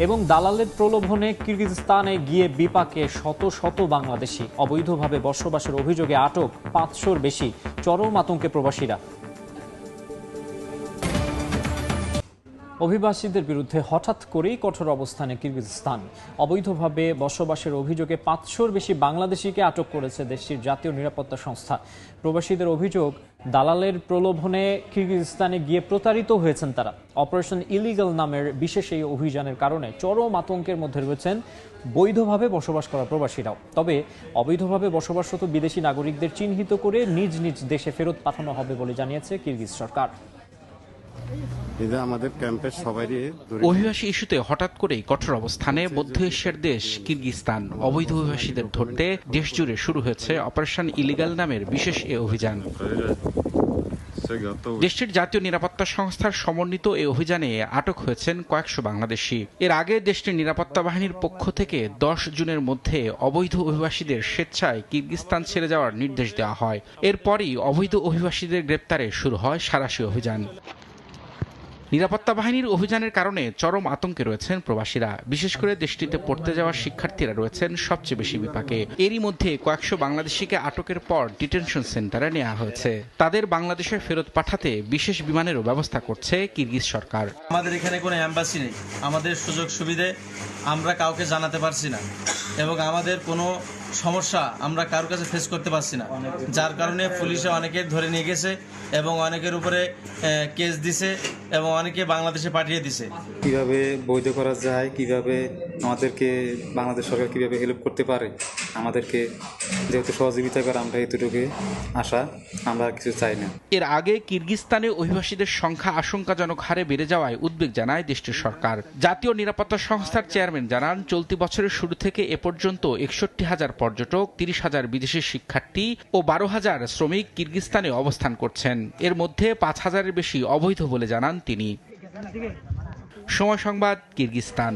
এবং দালালের প্রলোভনে কিরগিজস্তানে গিয়ে বিপাকে শত শত বাংলাদেশি, অবৈধভাবে বসবাসের অভিযোগে আটক 500-র বেশি, চরম আতঙ্কে প্রবাসীরা। অভিবাসীদের বিরুদ্ধে হঠাৎ করেই কঠোর অবস্থানে কিরগিজস্তান। অবৈধভাবে বসবাসের অভিযোগে 500-র বেশি বাংলাদেশিকে আটক করেছে দেশটির জাতীয় নিরাপত্তা সংস্থা। প্রবাসীদের অভিযোগ, দালালের প্রলোভনে কিরগিজস্তানে গিয়ে প্রতারিত হয়েছেন তারা। অপারেশন ইলিগাল নামের বিশেষ এই অভিযানের কারণে চরম আতঙ্কের মধ্যে রয়েছেন বৈধভাবে বসবাস করা প্রবাসীরাও। তবে অবৈধভাবে বসবাসরত বিদেশি নাগরিকদের চিহ্নিত করে নিজ নিজ দেশে ফেরত পাঠানো হবে বলে জানিয়েছে কিরগিজ সরকার। অভিবাসী ইস্যুতে হঠাৎ করেই কঠোর অবস্থানে মধ্য এশিয়ার দেশ কিরগিজস্তান। অবৈধ অভিবাসীদের ধরতে দেশ জুড়ে শুরু হয়েছে অপারেশন ইলিগাল নামের বিশেষ এ অভিযান। দেশটির জাতীয় নিরাপত্তা সংস্থার সমন্বিত এই অভিযানে আটক হয়েছেন কয়েকশো বাংলাদেশি। এর আগে দেশটির নিরাপত্তা বাহিনীর পক্ষ থেকে 10 জুনের মধ্যে অবৈধ অভিবাসীদের স্বেচ্ছায় কিরগিজস্তান ছেড়ে যাওয়ার নির্দেশ দেওয়া হয়। এরপরই অবৈধ অভিবাসীদের গ্রেপ্তারে শুরু হয় সাঁড়াশি অভিযান। নিরাপত্তা বাহিনীর অভিযানের কারণে চরম আতঙ্কে রয়েছেন প্রবাসীরা। বিশেষ করে দেশটিতে পড়তে যাওয়া শিক্ষার্থীরা রয়েছেন সবচেয়ে বেশি বিপাকে। এরই মধ্যে কয়েকশো বাংলাদেশিকে আটকের পর ডিটেনশন সেন্টারে নেওয়া হয়েছে। তাদের বাংলাদেশে ফেরত পাঠাতে বিশেষ বিমানেরও ব্যবস্থা করছে কিরগিজ সরকার। আমাদের এখানে কোনো এম্বাসি নেই, আমাদের সুযোগ সুবিধে আমরা কাউকে জানাতে পারছি না এবং আমাদের কোনো সমস্যা আমরা কারোর কাছে ফেস করতে পারছি না, যার কারণে পুলিশে অনেকে ধরে নিয়ে গেছে এবং অনেকের উপরে কেস দিছে এবং অনেকে বাংলাদেশে পাঠিয়ে দিছে। কিভাবে বৈধ করা যায়, কিভাবে আমাদেরকে বাংলাদেশ সরকার কিভাবে হেল্প করতে পারে, আমাদেরকে যেহেতু সহযোগিতা করে আমরা এতটুকু আশা, আমরা কিছু চাই না। এর আগে কিরগিজস্তানে অভিবাসীদের সংখ্যা আশঙ্কাজনক হারে বেড়ে যাওয়ায় উদ্বেগ জানায় দেশটির সরকার। জাতীয় নিরাপত্তা সংস্থার চেয়ারম্যান জানান, চলতি বছরের শুরু থেকে এ পর্যন্ত 61,000 পর্যটক, 30,000 বিদেশি শিক্ষার্থী ও 12,000 শ্রমিক কিরগিজস্তানে অবস্থান করছেন। এর মধ্যে 5,000-এর বেশি অবৈধ বলে জানান তিনি। সময় সংবাদ, কিরগিজস্তান।